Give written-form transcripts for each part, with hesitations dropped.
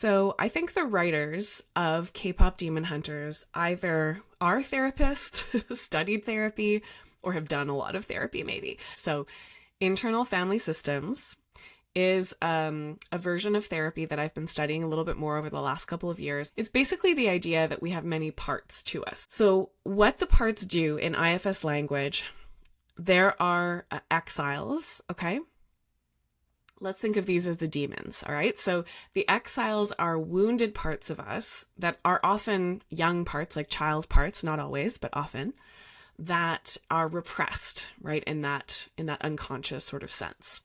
So I think the writers of K-pop Demon Hunters either are therapists, studied therapy, or have done a lot of therapy maybe. So internal family systems is a version of therapy that I've been studying a little bit more over the last couple of years. It's basically the idea that we have many parts to us. So what the parts do in IFS language, there are exiles, okay? Let's think of these as the demons, all right? So the exiles are wounded parts of us that are often young parts, like child parts, not always, but often, that are repressed, right, in that unconscious sort of sense.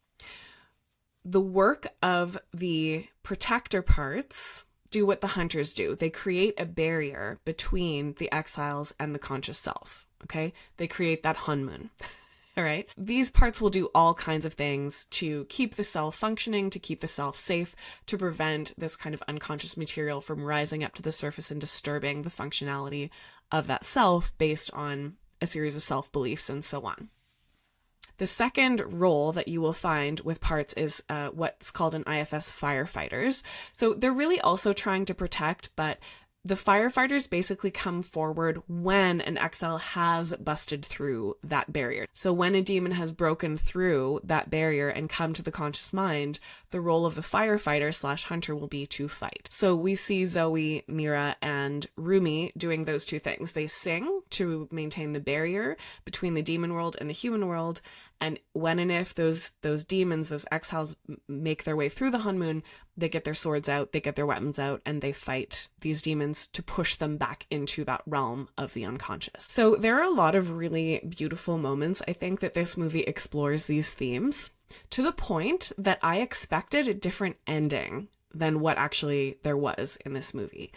The work of the protector parts do what the hunters do. They create a barrier between the exiles and the conscious self, okay? They create that Honmoon, all right? These parts will do all kinds of things to keep the self functioning, to keep the self safe, to prevent this kind of unconscious material from rising up to the surface and disturbing the functionality of that self based on a series of self-beliefs and so on. The second role that you will find with parts is what's called an IFS firefighters. So they're really also trying to protect, but the firefighters basically come forward when an exile has busted through that barrier. So when a demon has broken through that barrier and come to the conscious mind, the role of the firefighter / hunter will be to fight. So we see Zoe, Mira, and Rumi doing those two things. They sing to maintain the barrier between the demon world and the human world. And when and if those demons, those exiles make their way through the Honmoon, they get their swords out, they get their weapons out, and they fight these demons to push them back into that realm of the unconscious. So there are a lot of really beautiful moments. I think that this movie explores these themes to the point that I expected a different ending than what actually there was in this movie.